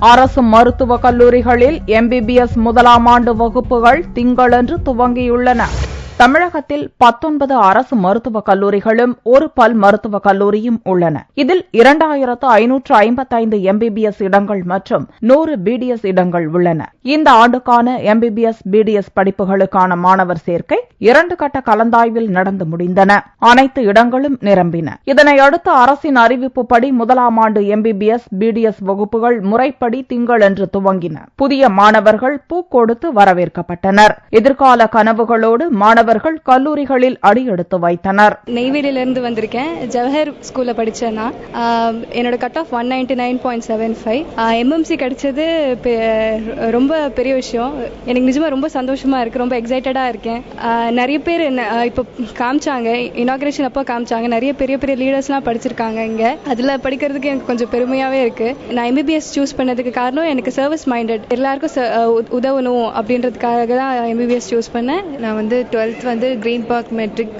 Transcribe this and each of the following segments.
அரசு மருத்துவக் கல்லூரிகளில் எம்பிபிஎஸ் முதலாம் ஆண்டு வகுப்புகள் திங்களன்று துவங்கியுள்ளன. தமிழகத்தில் 19 அரசு மருத்துவக் கல்லூரிகளும் ஒரு பல் மருத்துவக் கல்லூரியும் உள்ளன. இதில் 2555 எம்பிபிஎஸ் இடங்கள் மற்றும் 100 பிடிஎஸ் இடங்கள் உள்ளன. இந்த ஆண்டுக்கான எம்பிபிஎஸ் பிடிஎஸ் படிப்புகளுக்கான மாணவர் சேர்க்கை 2 கட்ட கலந்தாய்வில் நடந்து முடிந்தன. அனைத்து இடங்களும் நிரம்பின. இதனையடுத்து அரசின் அறிவிப்புப்படி முதலாம் ஆண்டு எம்பிபிஎஸ் பிடிஎஸ் வகுப்புகள் முறைப்படி திங்களன்று துவங்கின. புதிய மாணவர்கள் பூ கொடுத்து வரவேற்கப்பட்டனர். எதிர்கால கனவுகளோடு மாணவர்கள் கல்லூரிகளில் அடியெடுத்து வைத்தனர். நெய்வேலியிலிருந்து வந்திருக்கேன். ஜவஹர் ஸ்கூல்ல படிச்சேன். என்னோட கட் ஆஃப் 199.75. எம்எம்சி கிடைச்சது ரொம்ப பெரிய விஷயம். எனக்கு நிஜமா ரொம்ப சந்தோஷமா இருக்கு. ரொம்ப எக்ஸைட்டடா இருக்கேன். நிறைய பேர் இப்போ காமிச்சாங்க, இனாகிரேஷன் அப்போ காமிச்சாங்க. நிறைய பெரிய பெரிய லீடர்ஸ்லாம் படிச்சிருக்காங்க இங்க. அதுல படிக்கிறதுக்கு எனக்கு கொஞ்சம் பெருமையாவே இருக்கு. நான் எம்பிபிஎஸ் சூஸ் பண்ணதுக்கு காரணம் எனக்கு சர்வீஸ் மைண்டட், எல்லாருக்கும் உதவணும் அப்படின்றதுக்காக தான் எம்பிபிஎஸ் சூஸ் பண்ணேன். நான் வந்து 12th வந்து கிரீன் பார்க் மெட்ரிக்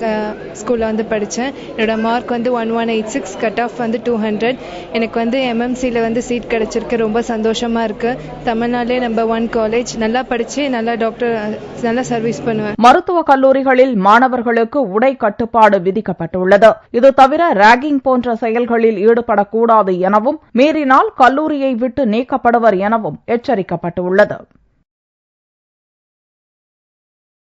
ஸ்கூல்ல வந்து படித்தேன். என்னோட மார்க் வந்து 1186, கட் ஆஃப் வந்து 200. எனக்கு வந்து எம்எம்சியில் வந்து சீட் கிடைச்சிருக்கு. ரொம்ப சந்தோஷமா இருக்கு. தமிழ்நாட்டிலே நம்பர் 1 காலேஜ். நல்லா படிச்சு நல்லா டாக்டர், நல்லா சர்வீஸ் பண்ணுவேன். மருத்துவக் கல்லூரிகளில் மாணவர்களுக்கு உடை கட்டுப்பாடு விதிக்கப்பட்டுள்ளது. இது தவிர ராகிங் போன்ற செயல்களில் ஈடுபடக்கூடாது எனவும், மீறினால் கல்லூரியை விட்டு நீக்கப்படுவர் எனவும் எச்சரிக்கப்பட்டுள்ளது.